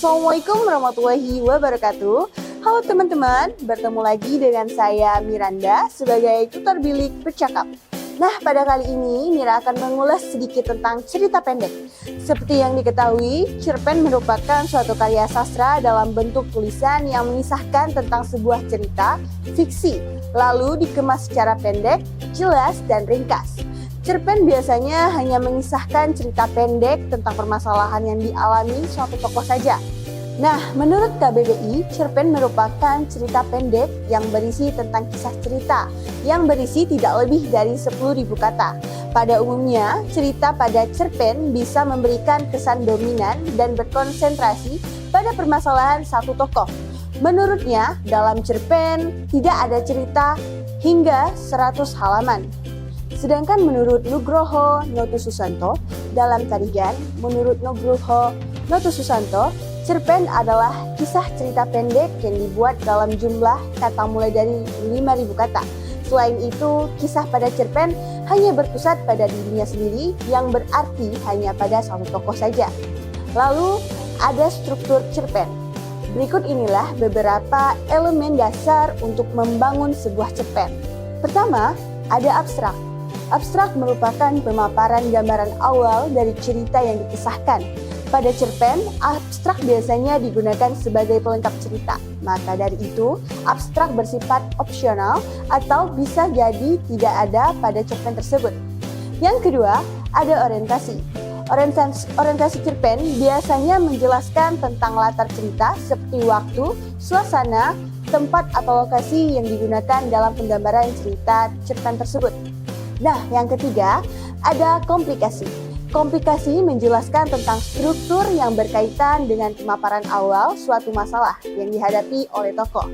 Assalamualaikum warahmatullahi wabarakatuh. Halo teman-teman, bertemu lagi dengan saya Miranda sebagai tutor bilik bercakap. Nah, pada kali ini Mira akan mengulas sedikit tentang cerita pendek. Seperti yang diketahui, cerpen merupakan suatu karya sastra dalam bentuk tulisan yang mengisahkan tentang sebuah cerita fiksi, lalu dikemas secara pendek, jelas, dan ringkas. Cerpen biasanya hanya mengisahkan cerita pendek tentang permasalahan yang dialami suatu tokoh saja. Nah, menurut KBBI, cerpen merupakan cerita pendek yang berisi tentang kisah cerita yang berisi tidak lebih dari 10.000 kata. Pada umumnya, cerita pada cerpen bisa memberikan kesan dominan dan berkonsentrasi pada permasalahan satu tokoh. Menurutnya, dalam cerpen tidak ada cerita hingga 100 halaman. Sedangkan menurut Nugroho Notosusanto, dalam tarigan, menurut Nugroho Notosusanto, cerpen adalah kisah cerita pendek yang dibuat dalam jumlah kata mulai dari 5.000 kata. Selain itu, kisah pada cerpen hanya berpusat pada dirinya sendiri yang berarti hanya pada satu tokoh saja. Lalu, ada struktur cerpen. Berikut inilah beberapa elemen dasar untuk membangun sebuah cerpen. Pertama, ada abstrak. Abstrak merupakan pemaparan gambaran awal dari cerita yang dikisahkan. Pada cerpen, abstrak biasanya digunakan sebagai pelengkap cerita. Maka dari itu, abstrak bersifat opsional atau bisa jadi tidak ada pada cerpen tersebut. Yang kedua, ada orientasi. Orientasi cerpen biasanya menjelaskan tentang latar cerita seperti waktu, suasana, tempat atau lokasi yang digunakan dalam penggambaran cerita cerpen tersebut. Nah, yang ketiga, ada komplikasi. Komplikasi menjelaskan tentang struktur yang berkaitan dengan pemaparan awal suatu masalah yang dihadapi oleh tokoh.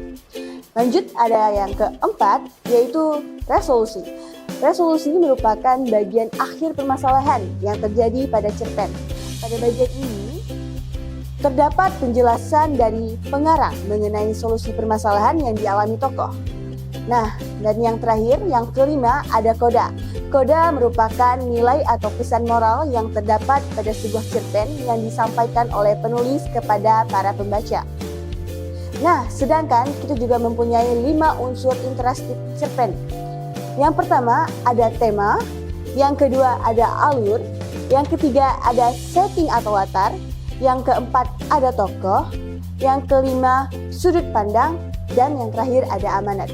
Lanjut, ada yang keempat, yaitu resolusi. Resolusi merupakan bagian akhir permasalahan yang terjadi pada cerpen. Pada bagian ini, terdapat penjelasan dari pengarang mengenai solusi permasalahan yang dialami tokoh. Nah, dan yang terakhir, yang kelima, ada koda. Koda merupakan nilai atau pesan moral yang terdapat pada sebuah cerpen yang disampaikan oleh penulis kepada para pembaca. Nah, sedangkan kita juga mempunyai 5 unsur interaktif cerpen. Yang pertama, ada tema. Yang kedua, ada alur. Yang ketiga, ada setting atau latar. Yang keempat, ada tokoh. Yang kelima, sudut pandang. Dan yang terakhir, ada amanat.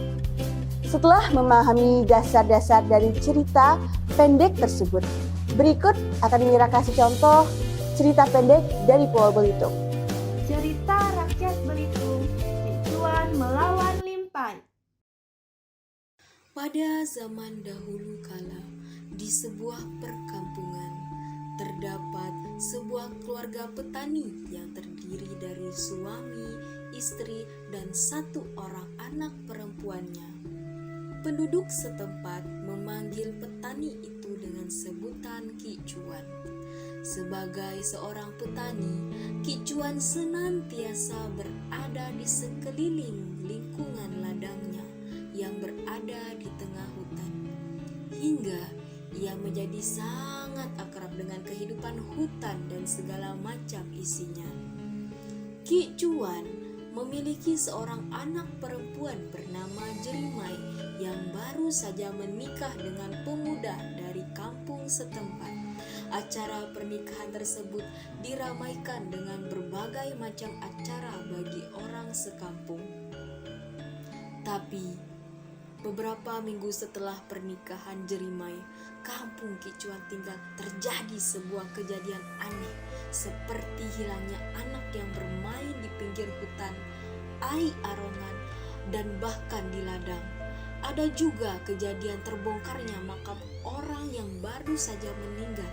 Setelah memahami dasar-dasar dari cerita pendek tersebut, berikut akan Mira kasih contoh cerita pendek dari Pulau Belitung. Cerita rakyat Belitung, Kicuan melawan Limpai. Pada zaman dahulu kala, di sebuah perkampungan, terdapat sebuah keluarga petani yang terdiri dari suami, istri, dan 1 orang anak perempuannya. Penduduk setempat memanggil petani itu dengan sebutan Ki Cuan. Sebagai seorang petani, Ki Cuan senantiasa berada di sekeliling lingkungan ladangnya yang berada di tengah hutan. Hingga ia menjadi sangat akrab dengan kehidupan hutan dan segala macam isinya. Ki Cuan memiliki seorang anak perempuan bernama Jerimai yang baru saja menikah dengan pemuda dari kampung setempat. Acara pernikahan tersebut diramaikan dengan berbagai macam acara bagi orang sekampung. Tapi beberapa minggu setelah pernikahan Jerimai, kampung Ki Cuan tinggal terjadi sebuah kejadian aneh, seperti hilangnya anak yang bermain di pinggir hutan, ai arongan, dan bahkan di ladang. Ada juga kejadian terbongkarnya makam orang yang baru saja meninggal,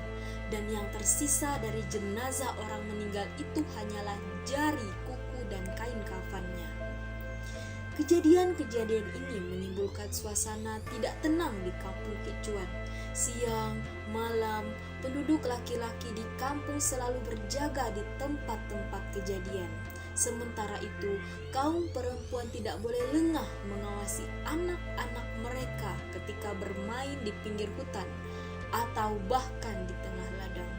dan yang tersisa dari jenazah orang meninggal itu hanyalah jari, kuku, dan kain kafannya. Kejadian-kejadian ini menimbulkan suasana tidak tenang di kampung Ki Cuan. Siang, malam, penduduk laki-laki di kampung selalu berjaga di tempat-tempat kejadian. Sementara itu, kaum perempuan tidak boleh lengah mengawasi anak-anak mereka ketika bermain di pinggir hutan atau bahkan di tengah ladang.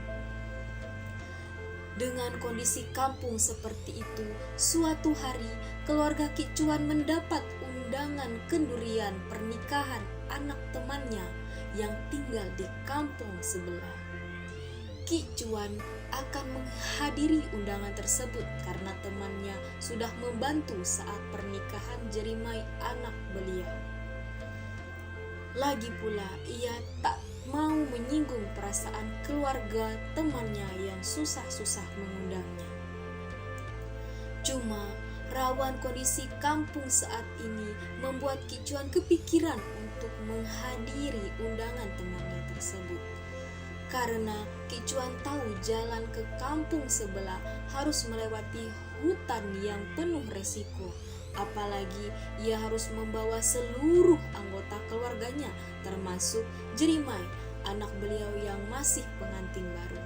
Dengan kondisi kampung seperti itu, suatu hari keluarga Ki Cuan mendapat undangan kendurian pernikahan anak temannya yang tinggal di kampung sebelah. Ki Cuan akan menghadiri undangan tersebut karena temannya sudah membantu saat pernikahan Jerimai anak beliau. Lagi pula ia tak mau menyinggung perasaan keluarga temannya yang susah-susah mengundangnya. Cuma rawan kondisi kampung saat ini membuat Ki Cuan kepikiran untuk menghadiri undangan temannya tersebut. Karena Ki Cuan tahu jalan ke kampung sebelah harus melewati hutan yang penuh resiko. Apalagi ia harus membawa seluruh anggota keluarganya termasuk Jerimai, anak beliau yang masih pengantin baru.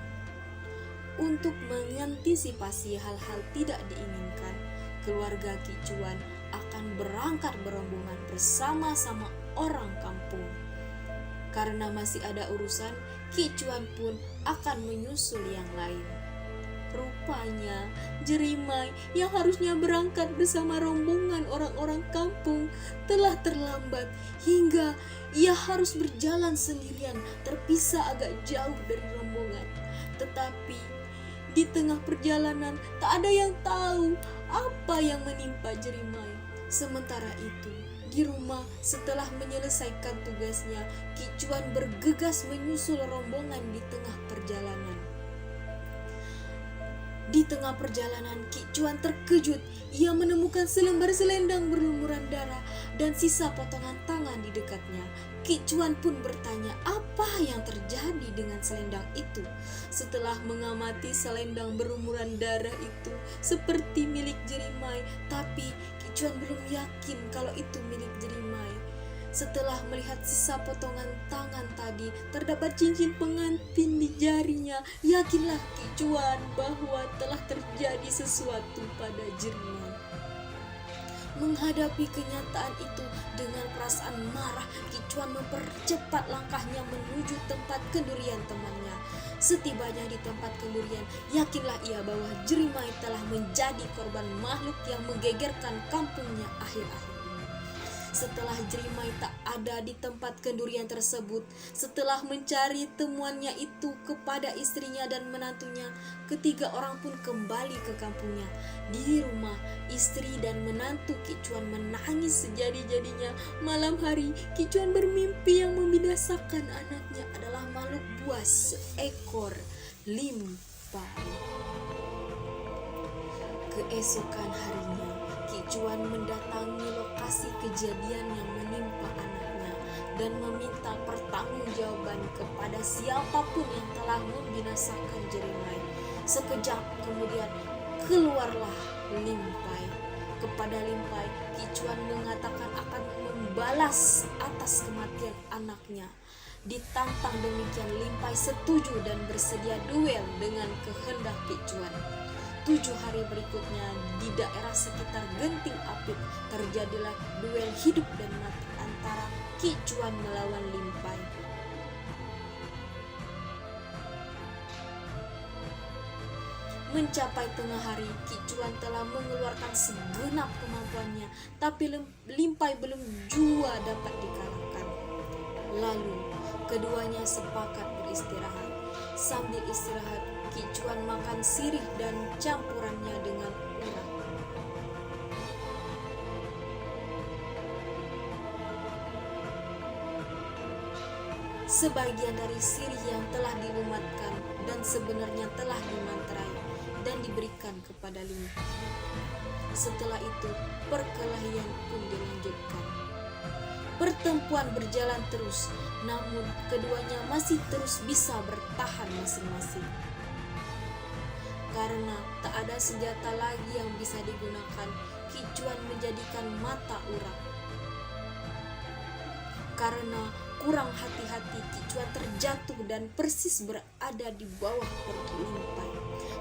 Untuk mengantisipasi hal-hal tidak diinginkan, keluarga Ki Cuan akan berangkat berombongan bersama-sama orang kampung. Karena masih ada urusan, Ki Cuan pun akan menyusul yang lain. Rupanya Jerimai yang harusnya berangkat bersama rombongan orang-orang kampung telah terlambat hingga ia harus berjalan sendirian terpisah agak jauh dari rombongan. Tetapi di tengah perjalanan tak ada yang tahu apa yang menimpa Jerimai. Sementara itu di rumah setelah menyelesaikan tugasnya, Ki Cuan bergegas menyusul rombongan di tengah perjalanan. Di tengah perjalanan, Ki Cuan terkejut. Ia menemukan selembar selendang berlumuran darah dan sisa potongan tangan di dekatnya. Ki Cuan pun bertanya apa yang terjadi dengan selendang itu. Setelah mengamati selendang berlumuran darah itu seperti milik Jerimai, tapi Ki Cuan belum yakin kalau itu milik Jerimai. Setelah melihat sisa potongan tangan tadi, terdapat cincin pengantin di jarinya. Yakinlah Ki Cuan bahwa telah terjadi sesuatu pada Jerimai. Menghadapi kenyataan itu dengan perasaan marah, Ki Cuan mempercepat langkahnya menuju tempat kendurian temannya. Setibanya di tempat kendurian, yakinlah ia bahwa Jerimai telah menjadi korban makhluk yang menggegerkan kampungnya akhir-akhir. Setelah Jerimai tak ada di tempat kendurian tersebut, setelah mencari temuannya itu kepada istrinya dan menantunya, ketiga orang pun kembali ke kampungnya. Di rumah, istri dan menantu Ki Cuan menangis sejadi-jadinya. Malam hari, Ki Cuan bermimpi yang membinasakan anaknya adalah makhluk buas seekor limpai. Keesokan harinya, Ki Cuan mendatangi lokasi kejadian yang menimpa anaknya dan meminta pertanggungjawaban kepada siapapun yang telah membinasakan Jerimai. Sekejap kemudian keluarlah limpai. Kepada limpai, Ki Cuan mengatakan akan membalas atas kematian anaknya. Ditantang demikian, limpai setuju dan bersedia duel dengan kehendak Ki Cuan. 7 hari berikutnya di daerah sekitar Genting Apit terjadilah duel hidup dan mati antara Ki Cuan melawan limpai. Mencapai tengah hari, Ki Cuan telah mengeluarkan segenap kemampuannya, tapi limpai belum jua dapat dikalahkan. Lalu keduanya sepakat beristirahat. Sambil istirahat, Ki Cuan makan sirih dan campurannya dengan urat. Sebagian dari sirih yang telah dilumatkan dan sebenarnya telah dimantrai dan diberikan kepada limpai. Setelah itu, perkelahian pun dilanjutkan. Pertempuran berjalan terus, namun keduanya masih terus bisa bertahan masing-masing. Karena tak ada senjata lagi yang bisa digunakan, Ki Cuan menjadikan mata urat. Karena kurang hati-hati, Ki Cuan terjatuh dan persis berada di bawah perut limpai.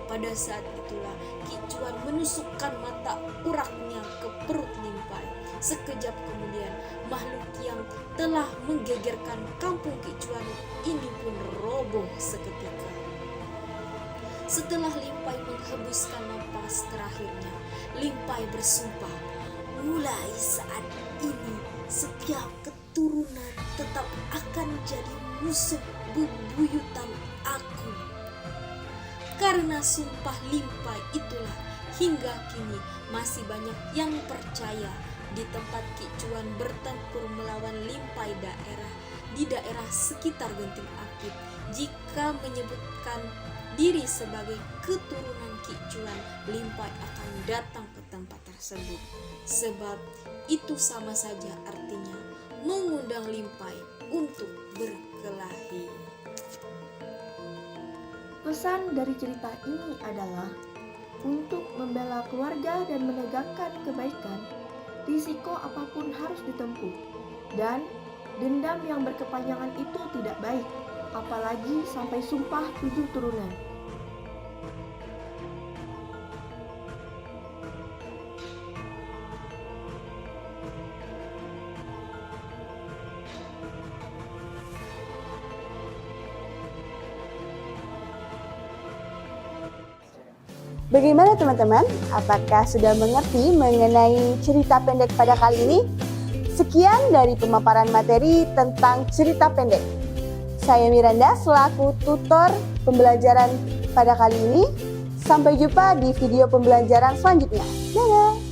Pada saat itulah Ki Cuan menusukkan mata uratnya ke perut limpai. Sekejap kemudian, makhluk yang telah menggegerkan kampung Ki Cuan ini pun roboh seketika. Setelah Limpai menghembuskan napas terakhirnya, Limpai bersumpah, mulai saat ini setiap keturunan tetap akan jadi musuh bebuyutan aku. Karena sumpah Limpai itulah hingga kini masih banyak yang percaya di tempat Ki Cuan bertempur melawan Limpai di daerah sekitar Genting Akit. Jika menyebutkan diri sebagai keturunan Ki Cuan, Limpai akan datang ke tempat tersebut. Sebab itu sama saja artinya mengundang Limpai untuk berkelahi. Pesan dari cerita ini adalah untuk membela keluarga dan menegakkan kebaikan, risiko apapun harus ditempuh. Dan dendam yang berkepanjangan itu tidak baik, apalagi sampai sumpah 7 turunan. Bagaimana teman-teman? Apakah sudah mengerti mengenai cerita pendek pada kali ini? Sekian dari pemaparan materi tentang cerita pendek. Saya Miranda selaku tutor pembelajaran pada kali ini. Sampai jumpa di video pembelajaran selanjutnya. Dadah!